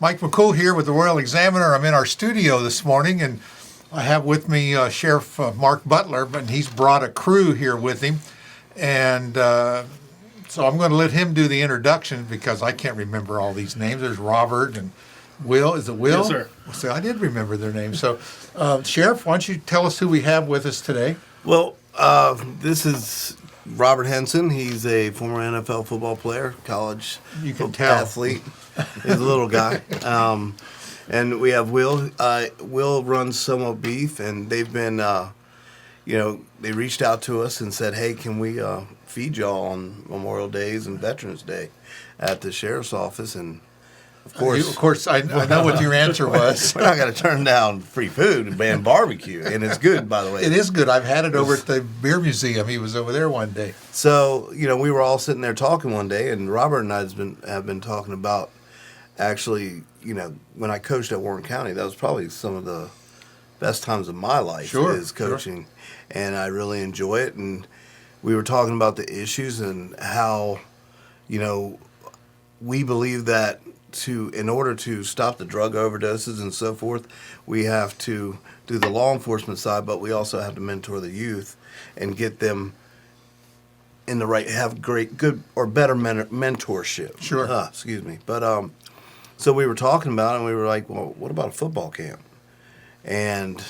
Mike McCool here with the Royal Examiner. I'm in our studio this morning, and I have with me Sheriff Mark Butler, but he's brought a crew here with him. And so I'm going to let him do the introduction because I can't remember all these names. There's Robert and Will. Is it Will? Yes, sir. So I did remember their names. So, Sheriff, why don't you tell us who we have with us today? Well, this is Robert Henson. He's a former NFL football player, college athlete. He's a little guy. And we have Will. Will runs Soma Beef, and they've been, they reached out to us and said, hey, can we feed y'all on Memorial Days and Veterans Day at the sheriff's office? And of course, I know what your answer was. We're not going to turn down free food and barbecue, and it's good, by the way. It is good. I've had it over at the Beer Museum. He was over there one day. So, we were all sitting there talking one day, and Robert and I have been talking about actually, when I coached at Warren County, that was probably some of the best times of my life is coaching, and I really enjoy it. And we were talking about the issues and how, we believe that in order to stop the drug overdoses and so forth, we have to do the law enforcement side, but we also have to mentor the youth and get them in the right, have good or better mentorship. Sure. Excuse me. But so we were talking about it, and we were like, well, what about a football camp? And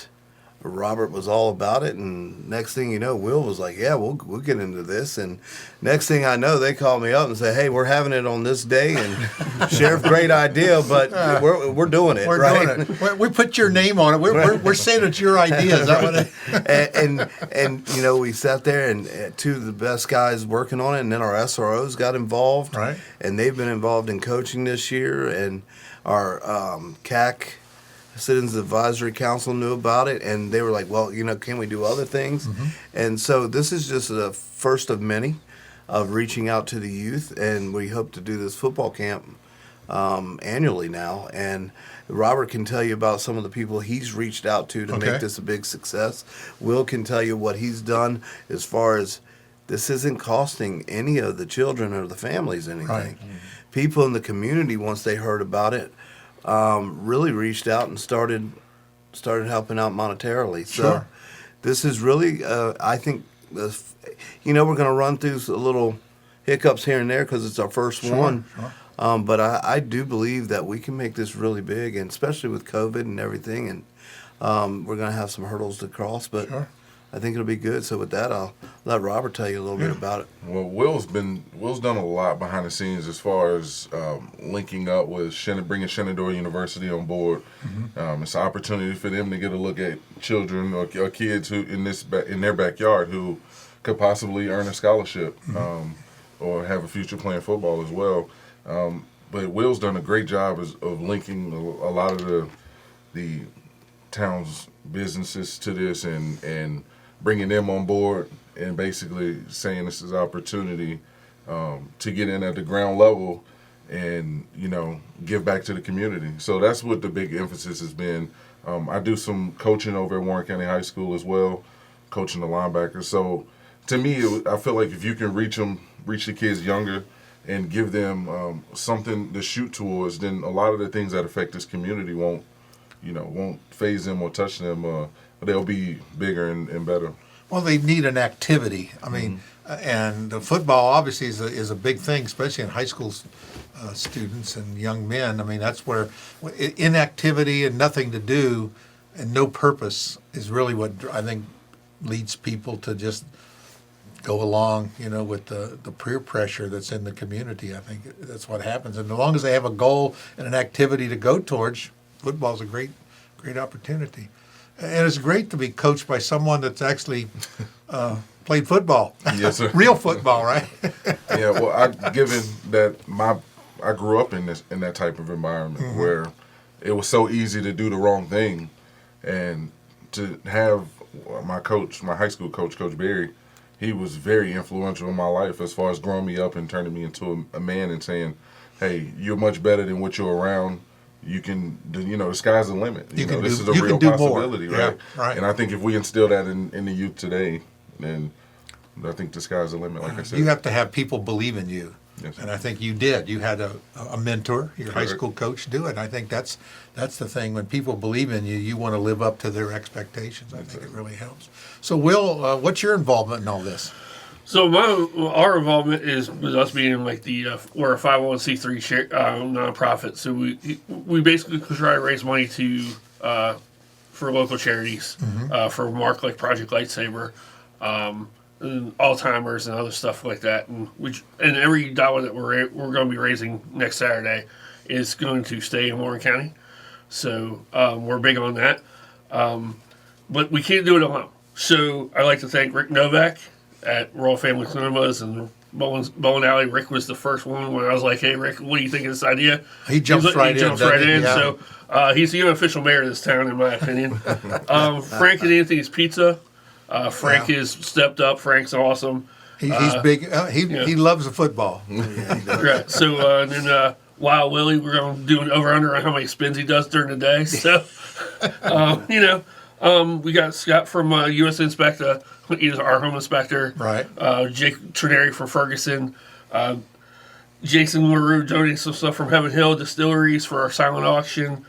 Robert was all about it, and next thing you know, Will was like, yeah, we'll get into this. And next thing I know, they called me up and said, hey, we're having it on this day, and Sheriff, great idea, but we're doing it. We're right? doing it. We put your name on it. We're saying it's your idea. Is that what it? and we sat there, and two of the best guys working on it, and then our SROs got involved, right? And they've been involved in coaching this year, and our CAC, Citizens Advisory Council, knew about it, and they were like, well, can we do other things? Mm-hmm. And so this is just the first of many of reaching out to the youth, and we hope to do this football camp annually now. And Robert can tell you about some of the people he's reached out to make this a big success. Will can tell you what he's done as far as this isn't costing any of the children or the families anything. Right. Mm-hmm. People in the community, once they heard about it, really reached out and started helping out monetarily. So sure. This is really, I think, we're going to run through a little hiccups here and there because it's our first one. Sure. But I do believe that we can make this really big, and especially with COVID and everything, and we're going to have some hurdles to cross, but sure. I think it'll be good. So with that, I'll let Robert tell you a little bit about it. Well, Will's done a lot behind the scenes as far as linking up with bringing Shenandoah University on board. Mm-hmm. It's an opportunity for them to get a look at children or kids who in their backyard who could possibly earn a scholarship, mm-hmm. Or have a future playing football as well. But Will's done a great job of linking a lot of the town's businesses to this and bringing them on board and basically saying this is an opportunity to get in at the ground level and, give back to the community. So that's what the big emphasis has been. I do some coaching over at Warren County High School as well, coaching the linebackers. So to me, I feel like if you can reach the kids younger and give them something to shoot towards, then a lot of the things that affect this community won't phase them or touch them. They'll be bigger and better. Well, they need an activity. I mean, and the football obviously is a big thing, especially in high school students and young men. I mean, that's where inactivity and nothing to do and no purpose is really what I think leads people to just go along, with the peer pressure that's in the community. I think that's what happens. And as long as they have a goal and an activity to go towards, football's a great opportunity. And it's great to be coached by someone that's actually played football. Yes, sir. Real football, right? Yeah, well, given that I grew up in that type of environment, mm-hmm. where it was so easy to do the wrong thing, and to have my high school coach, Coach Berry, he was very influential in my life as far as growing me up and turning me into a man and saying, hey, you're much better than what you're around. You can, the sky's the limit. This is a real possibility, right? Yeah, right? And I think if we instill that in the youth today, then I think the sky's the limit, like I said. You have to have people believe in you. Yes, sir. And I think you did. You had a mentor, your high Correct. school coach, do it. And I think that's the thing. When people believe in you, you want to live up to their expectations. I think it really helps. So, Will, what's your involvement in all this? So our involvement is with us being like we're a 501c3 nonprofit. So we basically try to raise money to for local charities, for Mark like Project Lightsaber, and Alzheimer's and other stuff like that. And every dollar that we're going to be raising next Saturday is going to stay in Warren County. So we're big on that, but we can't do it alone. So I'd like to thank Rick Novak at Royal Family Cinemas and Bowling Alley. Rick was the first one when I was like, "Hey, Rick, what do you think of this idea?" He jumps right in. Yeah. So he's the unofficial mayor of this town, in my opinion. Frank and Anthony's Pizza. Frank has stepped up. Frank's awesome. He's big. He loves the football. Right. So and then Wild Willie, we're going to do an over/under on how many spins he does during the day. So we got Scott from U.S. Inspector. He's our home inspector. Right. Jake Trineri from Ferguson. Jason LaRue donating some stuff from Heaven Hill Distilleries for our silent auction.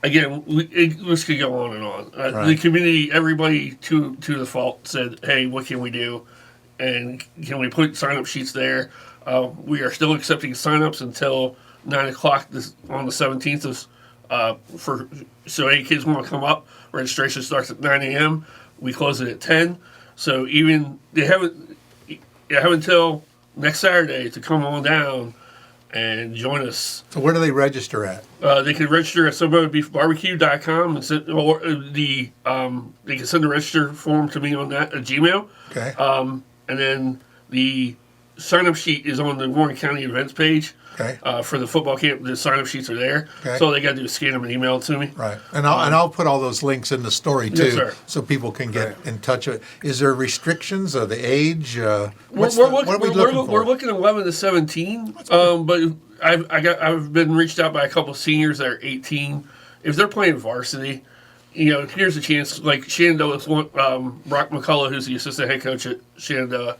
Again, this could go on and on. Right. The community, everybody to the fault said, "Hey, what can we do? And can we put sign-up sheets there?" We are still accepting sign-ups until 9 o'clock on the 17th. So any kids want to come up, registration starts at 9 a.m. We close it at 10. So even they have until next Saturday to come on down and join us. So where do they register at? They can register at SubmarBeefBarbecue.com and send, or they can send the register form to me on that at Gmail. Okay. And then the sign-up sheet is on the Warren County events page. Okay. For the football camp, the sign-up sheets are there. Okay. So all they got to do is scan them and email it to me. Right, and I'll put all those links in the story too, Yes, sir. so people can get in touch with. Is there restrictions of the age? We're What are we looking for? We're looking 11 to 17. But I've been reached out by a couple of seniors that are 18. If they're playing varsity, here's a chance. Like Shenandoah, Brock McCullough, who's the assistant head coach at Shenandoah,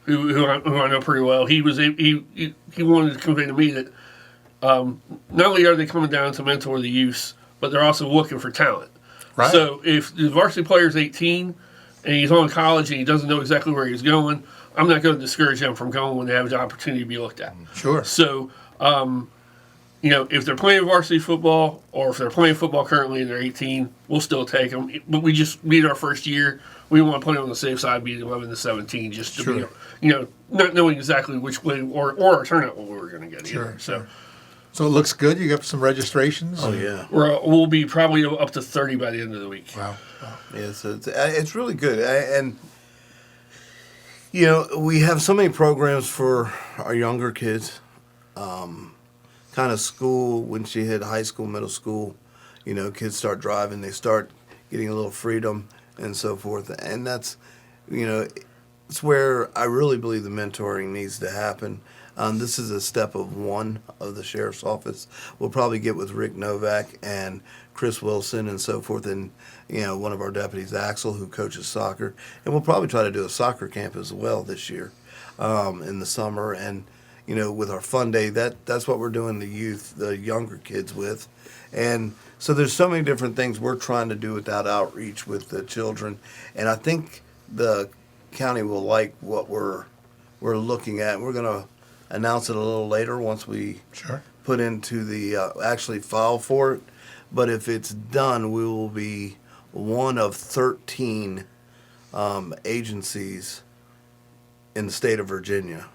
who I know pretty well. He wanted to convey to me that not only are they coming down to mentor the youth, but they're also looking for talent. Right. So if the varsity player is 18 and he's on college and he doesn't know exactly where he's going, I'm not going to discourage them from going when they have the opportunity to be looked at. Sure. So, if they're playing varsity football or if they're playing football currently and they're 18, we'll still take them. But we just need our first year. We want to play on the safe side, be 11 to 17, just to Sure. be, not knowing exactly which way or our turnout what we were going to get. Sure, Either. So So it looks good. You got some registrations. Oh yeah. we'll be probably up to 30 by the end of the week. Wow. Yeah, so it's really good, and we have so many programs for our younger kids. Kind of school when she hit high school, middle school, kids start driving, they start getting a little freedom and so forth, and that's, it's where I really believe the mentoring needs to happen. This is a step of one of the sheriff's office. We'll probably get with Rick Novak and Chris Wilson and so forth, and one of our deputies, Axel, who coaches soccer, and we'll probably try to do a soccer camp as well this year in the summer. And with our fun day, that's what we're doing the younger kids with, and so there's so many different things we're trying to do with that outreach with the children, and I think the county will like what we're looking at. We're going to announce it a little later once we Sure. put into the actually file for it. But if it's done, we will be one of 13 agencies in the state of Virginia.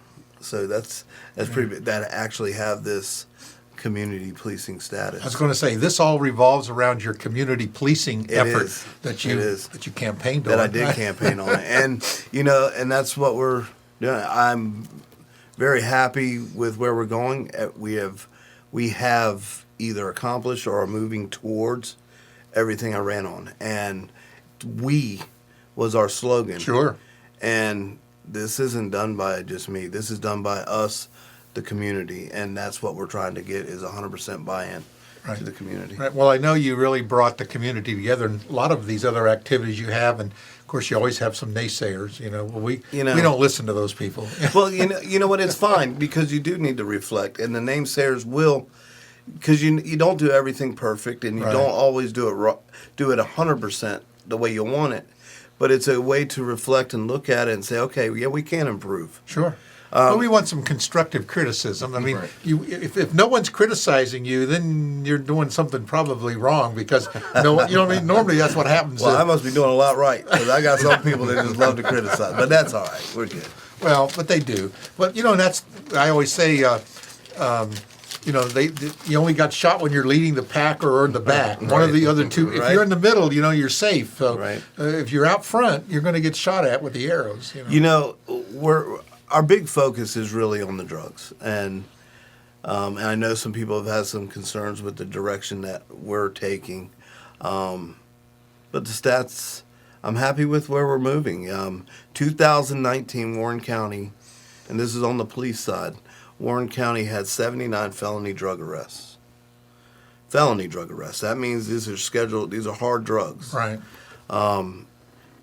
So that's pretty big, that actually have this community policing status. I was going to say this all revolves around your community policing effort is. that It you is. that you campaigned That on. I did campaign on, and and that's what we're doing. I'm very happy with where we're going. We have either accomplished or are moving towards everything I ran on, and we was our slogan. Sure. And this isn't done by just me. This is done by us, the community, and that's what we're trying to get is 100% buy-in Right. to the community. Right. Well, I know you really brought the community together, and a lot of these other activities you have, and Of course, you always have some naysayers. Well, we You know. we don't listen to those people. Well, you know what? It's fine because you do need to reflect, and the namesayers will, because you don't do everything perfect, and you Right. don't always do it 100% the way you want it, but it's a way to reflect and look at it and say, okay, yeah, we can improve. Sure. But we want some constructive criticism. I mean, Right. if no one's criticizing you, then you're doing something probably wrong because no, you know what I mean. Normally, that's what happens. Well, I must be doing a lot right because I got some people that just love to criticize, but that's all right. We're good. Well, but they do. But that's I always say. You only got shot when you're leading the pack or in the back. One of the other two. If Right. you're in the middle, you're safe. So Right. If you're out front, you're going to get shot at with the arrows. Our big focus is really on the drugs, and I know some people have had some concerns with the direction that we're taking, but the stats, I'm happy with where we're moving. 2019 Warren County, and this is on the police side, Warren County had 79 felony drug arrests. Felony drug arrests. That means these are hard drugs. Right.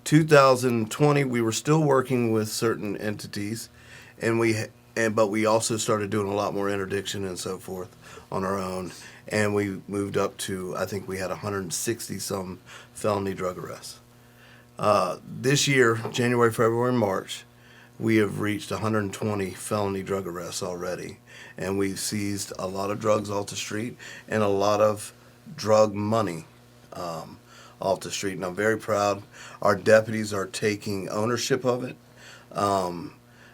2020, we were still working with certain entities, but we also started doing a lot more interdiction and so forth on our own, and we moved up to, I think we had 160 some felony drug arrests. This year, January, February, March, we have reached 120 felony drug arrests already, and we've seized a lot of drugs off the street and a lot of drug money off the street, and I'm very proud. Our deputies are taking ownership of it.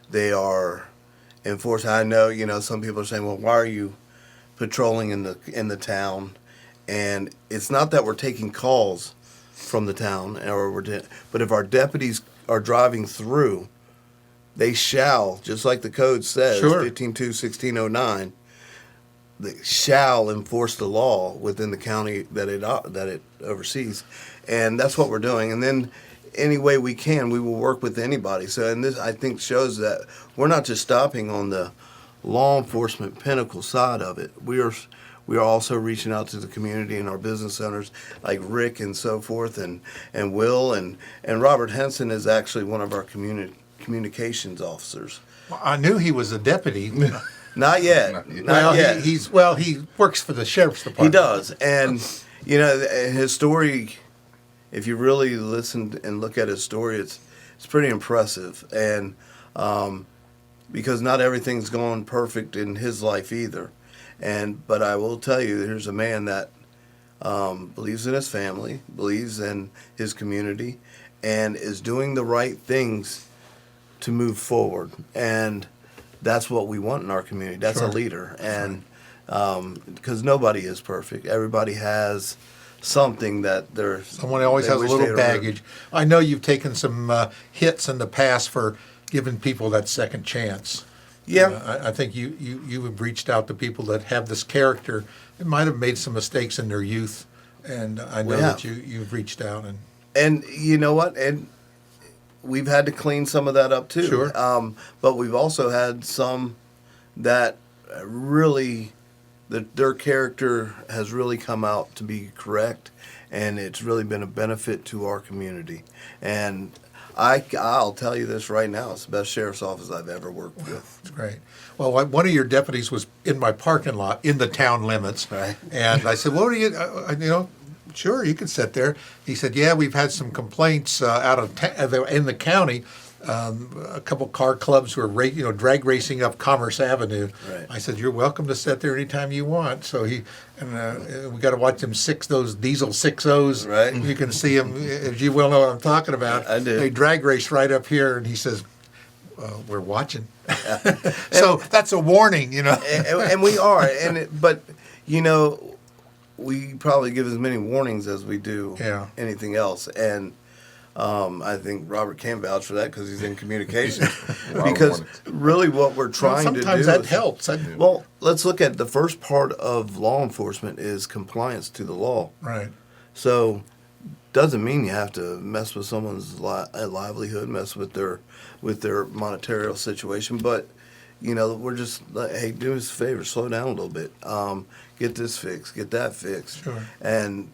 They are enforcing. I know, some people are saying, "Well, why are you patrolling in the town?" And it's not that we're taking calls from the town, but if our deputies are driving through, they shall, just like the code says, Sure. 15-2-1609. They shall enforce the law within the county that it oversees, and that's what we're doing. And then, any way we can, we will work with anybody. So, and this I think shows that we're not just stopping on the law enforcement pinnacle side of it. We are also reaching out to the community and our business owners like Rick and so forth, and Will and Robert Henson is actually one of our communications officers. Well, I knew he was a deputy. Not yet. Not yet. He works for the sheriff's He department. does, and his story. If you really listen and look at his story, it's pretty impressive, and because not everything's going perfect in his life either, but I will tell you, here's a man that believes in his family, believes in his community, and is doing the right things to move forward, and that's what we want in our community. That's Sure. a leader, and because nobody is perfect, everybody has something that they're. Someone always they has a wish little they were- baggage. I know you've taken some hits in the past for giving people that second chance. Yeah. I think you have reached out to people that have this character. They might have made some mistakes in their youth, and I know We that have. you've reached out and And you know what? And we've had to clean some of that up too. Sure. But we've also had some that really, their character has really come out to be correct, and it's really been a benefit to our community. And I'll tell you this right now, it's the best sheriff's office I've ever worked with. it's great. Well, one of your deputies was in my parking lot in the town limits, Right. and I said, "What are you?" Sure, you can sit there. He said, "Yeah, we've had some complaints out of in the county. A couple car clubs who are drag racing up Commerce Avenue." Right. I said, "You're welcome to sit there anytime you want." So we got to watch them those diesel 6.0s. Right. You can see them, as you well know what I'm talking about. I do. They drag race right up here, and he says, "We're watching." So that's a warning, And we are, but we probably give as many warnings as we do Yeah. anything else, and I think Robert can vouch for that because he's in communications. lot of Because warnings. really, what we're trying to do sometimes that is- helps. Well, let's look at the first part of law enforcement is compliance to the law. Right. So, doesn't mean you have to mess with someone's livelihood, mess with their monetary situation, but we're just like, hey, do us a favor, slow down a little bit, get this fixed, get that fixed, Sure. and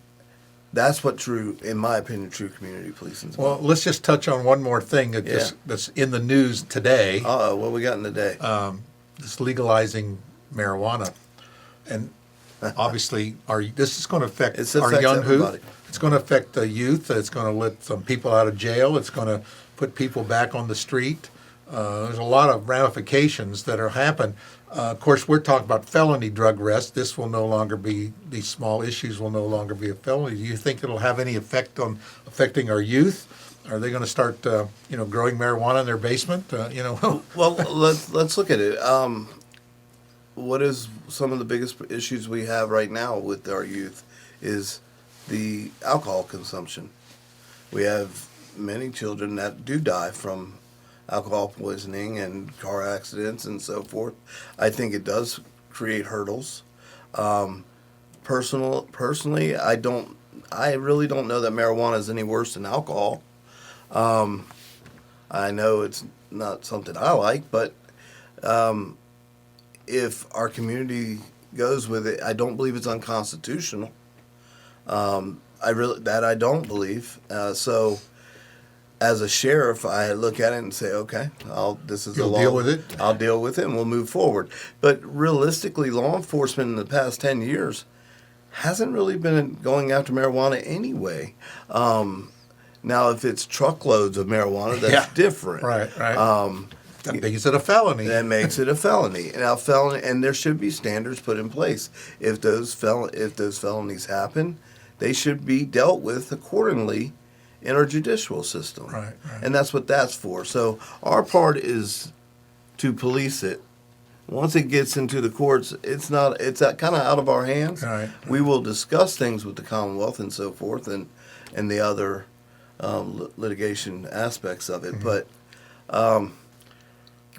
That's what true, in my opinion, true community policing is Well, about. let's just touch on one more thing Yeah. that's in the news today. Uh-oh, what we got in the day? It's legalizing marijuana, and obviously, this is going to affect It our affects young everybody. youth. It's going to affect the youth. It's going to let some people out of jail. It's going to put people back on the street. There's a lot of ramifications that are happen. Of course, we're talking about felony drug arrest. This will no longer be; these small issues will no longer be a felony. Do you think it'll have any effect on affecting our youth? Are they going to start, growing marijuana in their basement? Well, let's look at it. What is some of the biggest issues we have right now with our youth is the alcohol consumption. We have many children that do die from alcohol poisoning and car accidents and so forth. I think it does create hurdles. Personally, I really don't know that marijuana is any worse than alcohol. I know it's not something I like, but if our community goes with it, I don't believe it's unconstitutional. I don't believe. So, as a sheriff, I look at it and say, okay, this is You'll a law. deal with it? I'll deal with it, and we'll move forward. But realistically, law enforcement in the past 10 years hasn't really been going after marijuana anyway. Now, if it's truckloads of marijuana, that's Yeah. different. Right. That makes it a felony. That makes it a felony. And there should be standards put in place. If those felonies happen, they should be dealt with accordingly in our judicial system. Right. And that's what that's for. So our part is to police it. Once it gets into the courts, it's kind of out of our hands. Right. We will discuss things with the Commonwealth and so forth, and the other litigation aspects of it. Mm-hmm. But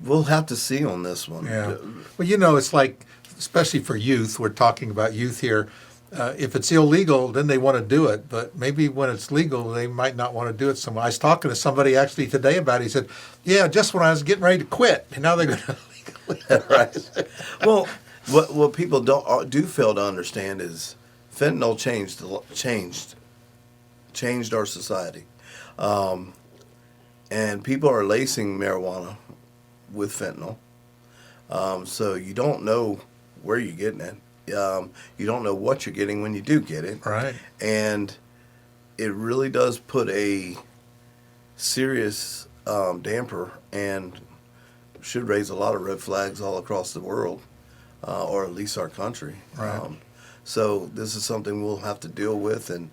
we'll have to see on this one. Yeah. Well, it's like, especially for youth, we're talking about youth here. If it's illegal, then they want to do it. But maybe when it's legal, they might not want to do it. So I was talking to somebody actually today about it. He said, yeah, just when I was getting ready to quit. And now they're going to legalize. Right. Well, what people do fail to understand is fentanyl changed our society, and people are lacing marijuana with fentanyl. So you don't know where you're getting it. You don't know what you're getting when you do get it. Right. And it really does put a serious damper and should raise a lot of red flags all across the world, or at least our country. Right. So this is something we'll have to deal with and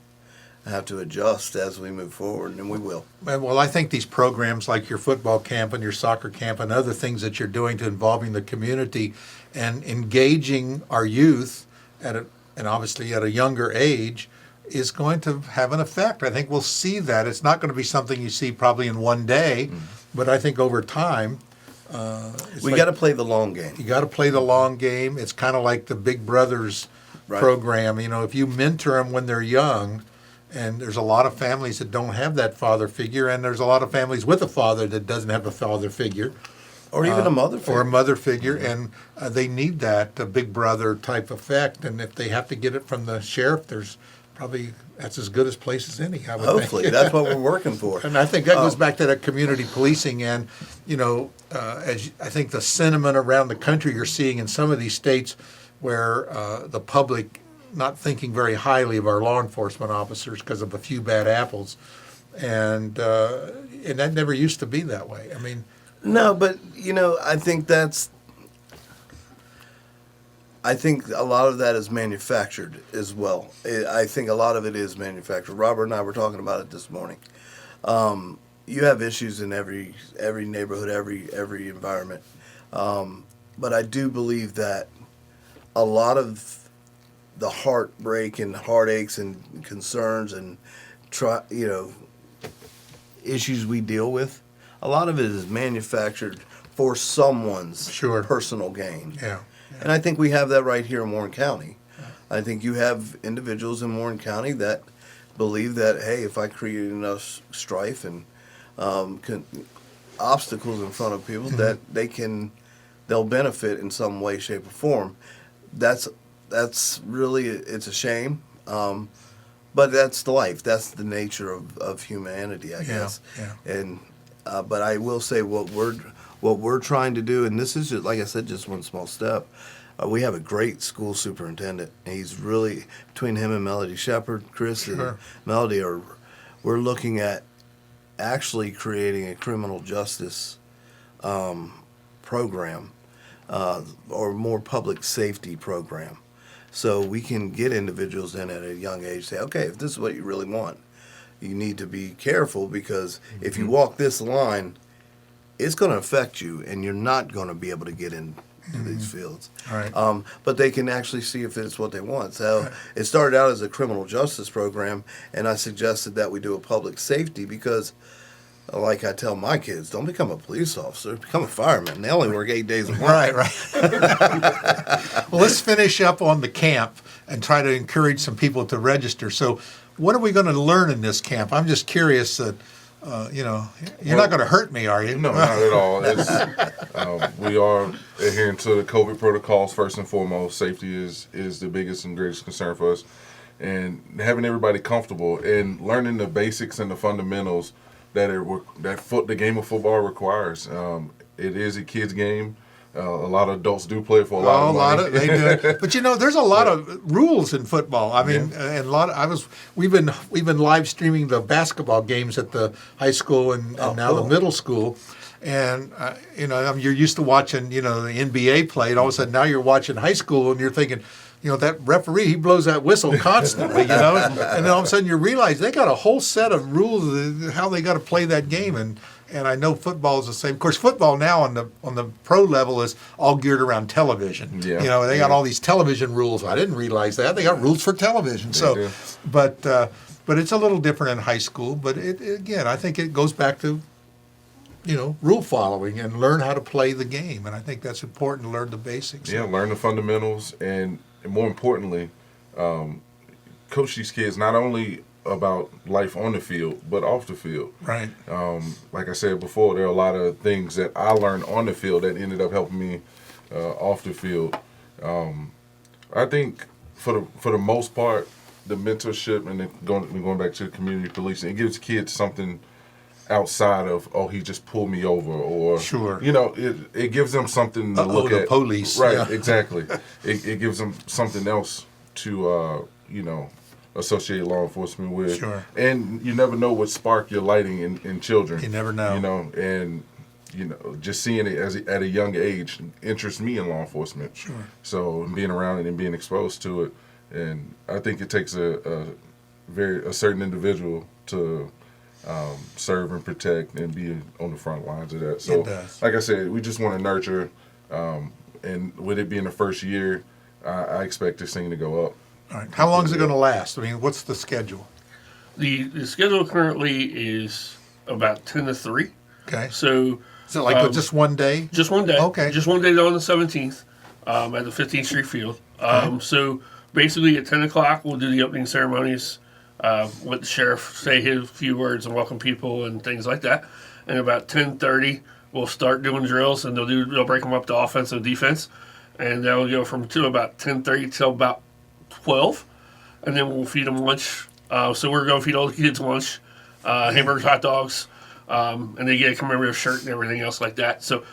have to adjust as we move forward, and we will. Well, I think these programs like your football camp and your soccer camp and other things that you're doing to involving the community and engaging our youth and obviously at a younger age is going to have an effect. I think we'll see that. It's not going to be something you see probably in one day, but I think over time. We got to play the long game. You got to play the long game. It's kind of like the Big Brothers program. If you mentor them when they're young, and there's a lot of families that don't have that father figure, and there's a lot of families with a father that doesn't have a father figure. Or even a mother figure. Or a mother figure, and they need that Big Brother type effect. And if they have to get it from the sheriff, that's as good a place as any, I would Hopefully, think. that's what we're working for. And I think that goes back to that community policing, and I think the sentiment around the country you're seeing in some of these states where the public not thinking very highly of our law enforcement officers because of a few bad apples, and that never used to be that way. I mean, No, but I think a lot of that is manufactured as well. I think a lot of it is manufactured. Robert and I were talking about it this morning. You have issues in every neighborhood, every environment, but I do believe that a lot of the heartbreak and heartaches and concerns and issues we deal with, a lot of it is manufactured for someone's personal gain. Yeah. And I think we have that right here in Warren County. I think you have individuals in Warren County that believe that, hey, if I create enough strife and obstacles in front of people, that they'll benefit in some way, shape, or form. That's really, it's a shame. but that's the life. That's the nature of humanity, I guess. yeah. And but I will say what we're trying to do, and this is just, like I said, just one small step. We have a great school superintendent. He's really, between him and Melody Shepard, Chris Sure. and Melody, we're looking at actually creating a criminal justice program, or more public safety program. So we can get individuals in at a young age, say, okay, if this is what you really want, you need to be careful, because if you walk this line, it's going to affect you, and you're not going to be able to get into these fields. All right. But they can actually see if it's what they want. So it started out as a criminal justice program, and I suggested that we do a public safety because, like I tell my kids, don't become a police officer, become a fireman. They only work 8 days a month. Right. Well, let's finish up on the camp and try to encourage some people to register. So what are we going to learn in this camp? I'm just curious that, you're not going to hurt me, are you? No, not at all. It's, we are adhering to the COVID protocols first and foremost. Safety is the biggest and greatest concern for us, and having everybody comfortable and learning the basics and the fundamentals that the game of football requires. It is a kid's game. A lot of adults do play it for a lot of money. They do. But there's a lot of rules in football. I mean, and we've been live streaming the basketball games at the high school and now the middle school. And you're used to watching the NBA play, and all of a sudden now you're watching high school, and you're thinking, that referee, he blows that whistle constantly, and then all of a sudden you realize they got a whole set of rules of how they got to play that game, and I know football is the same. Of course, football now on the pro level is all geared around television. Yeah. They got all these television rules. I didn't realize that they got rules for television. They do. But it's a little different in high school. But again, I think it goes back to rule following and learn how to play the game, and I think that's important to learn the basics. Yeah, learn the fundamentals, and more importantly, coach these kids not only about life on the field, but off the field. Right. Like I said before, there are a lot of things that I learned on the field that ended up helping me off the field. I think for the most part, the mentorship and going back to the community policing, it gives kids something outside of, he just pulled me over, or Sure. It gives them something to look the at. police. Right, Yeah. exactly. It gives them something else to associate law enforcement with. Sure. And you never know what spark you're lighting in children. You never know. And just seeing it at a young age interests me in law enforcement. Sure. So being around it and being exposed to it, and I think it takes a certain individual to serve and protect and be on the front lines of that. So, It does. like I said, we just want to nurture, and with it being the first year, I expect this thing to go up. All right. How long is it going to last? I mean, what's the schedule? The schedule currently is about 10 to 3. Okay. So Is it like just one day? just one day. Okay. Just one day on the 17th at the 15th Street Field. So basically at 10 o'clock, we'll do the opening ceremonies. Let the sheriff say his few words and welcome people and things like that. And about 10:30, we'll start doing drills, and they'll break them up to offense and defense. And that'll go to about 10:30 till about 12. And then we'll feed them lunch. So we're going to feed all the kids lunch, hamburgers, hot dogs, and they get a commemorative shirt and everything else like that. So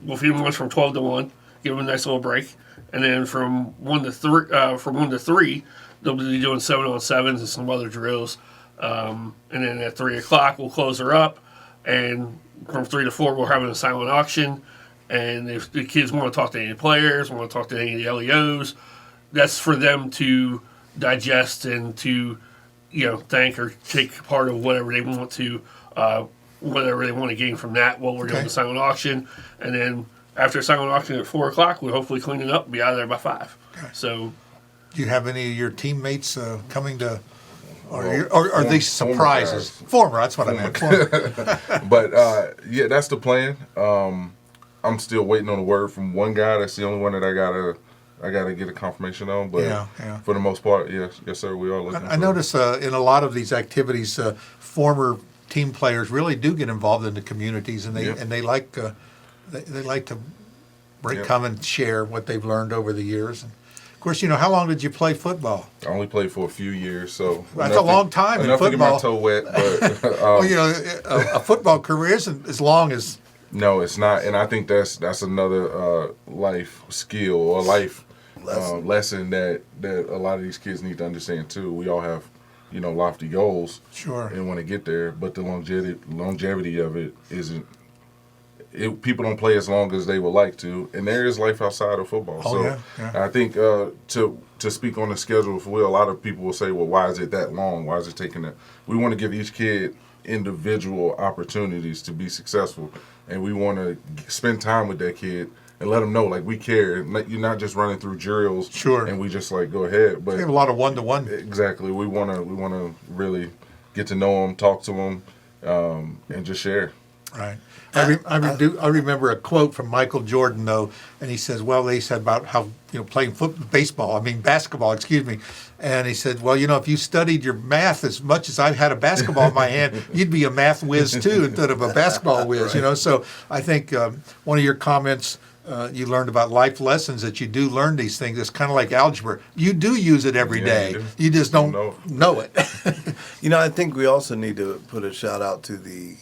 we'll feed them lunch from 12 to 1, give them a nice little break. And then from 1 to 3, they'll be doing 7-on-7s and some other drills. And then at 3 o'clock, we'll close her up. And from 3 to 4, we're having a silent auction. And if the kids want to talk to any players, want to talk to any of the LEOs, that's for them to digest and to, thank or take part of whatever they want to, whatever they want to gain from that while we're doing Okay. the silent auction. And then after silent auction at 4 o'clock, we'll hopefully clean it up and be out of there by 5. Okay. So Do you have any of your teammates coming to, or Well, are they former surprises? guys. Former, that's what I meant. Former. But yeah, that's the plan. I'm still waiting on a word from one guy. That's the only one that I gotta get a confirmation on. But Yeah. for the most part, yes, sir, we are looking. I notice in a lot of these activities, former team players really do get involved in the communities, and they like they like to Yeah. come and share what they've learned over the years. course, how long did you play football? I only played for a few years, so That's a long time in enough to get my football. toe wet. But Well, a football career isn't as long as. no, it's not, and I think that's another life skill or life lesson that a lot of these kids need to understand too. We all have, lofty goals, Sure. and want to get there, but the longevity of it isn't. People don't play as long as they would like to, and there is life outside of football. Oh, So yeah. I think to speak on the schedule, for Will, a lot of people will say, well, why is it that long? Why is it taking that? We want to give each kid individual opportunities to be successful, and we want to spend time with that kid and let them know, like, we care. You're not just running through drills, Sure. and we just go ahead. But We have a lot of one-to-one. exactly, we want to really get to know them, talk to them, and just share. Right. I remember a quote from Michael Jordan, though, and he says, they said about how, playing basketball, excuse me. And he said, if you studied your math as much as I had a basketball in my hand, you'd be a math whiz too, instead of a basketball whiz, So I think one of your comments, you learned about life lessons, that you do learn these things. It's kind of like algebra. You do use it every day. You just don't know it. I think we also need to put a shout out to the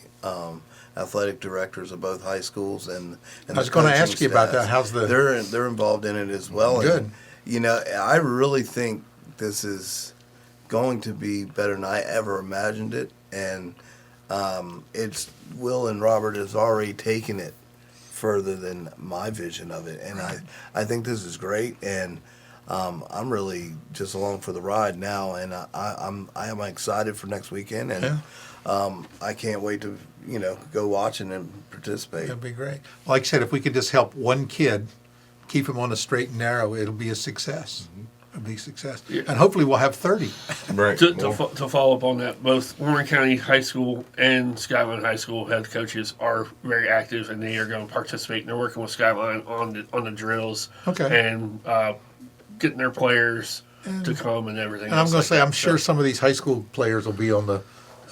athletic directors of both high schools and I was going to ask you about that. How's the? They're involved in it as well. Good. And, I really think this is going to be better than I ever imagined it, and it's Will and Robert has already taken it further than my vision of it, and I think this is great, and I'm really just along for the ride now, and I am excited for next weekend, and I can't wait to go watching and participate. That'd be great. Like I said, if we could just help one kid, keep him on the straight and narrow, it'll be a success. It'll be a success, Yeah. and hopefully we'll have 30. Right. To follow up on that, both Warren County High School and Skyline High School head coaches are very active, and they are going to participate. And they're working with Skyline on the drills, and getting their players to come and everything. And I'm else going like to say, that. I'm sure some of these high school players will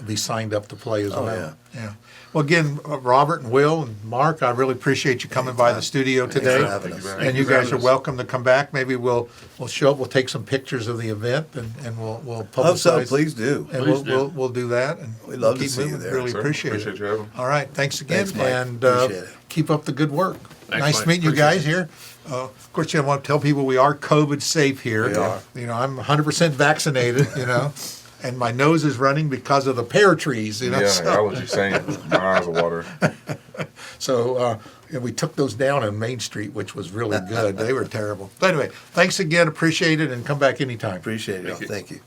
be signed up to play as well. Yeah. Well, again, Robert and Will and Mark, I really appreciate you coming by the studio today. for having us. And you guys are welcome to come back. Maybe we'll show up. We'll take some pictures of the event and we'll publicize. Hope so. Please do. And Please do. we'll do that. And We'd love to keep see you moving. there. Really Sir, appreciate it. you having me. All right. Thanks again. Thanks, Mike. And Appreciate it. keep up the good work. Thanks, Nice Mike. meeting you Appreciate guys here. Of course, I want to tell people we are COVID safe here. We are. I'm 100% vaccinated, and my nose is running because of the pear trees, Yeah, so. allergy saying my eyes are watering. So and we took those down on Main Street, which was really good. They were terrible. But anyway, thanks again. Appreciate it, and come back anytime. Appreciate it. Thank you. Thank you.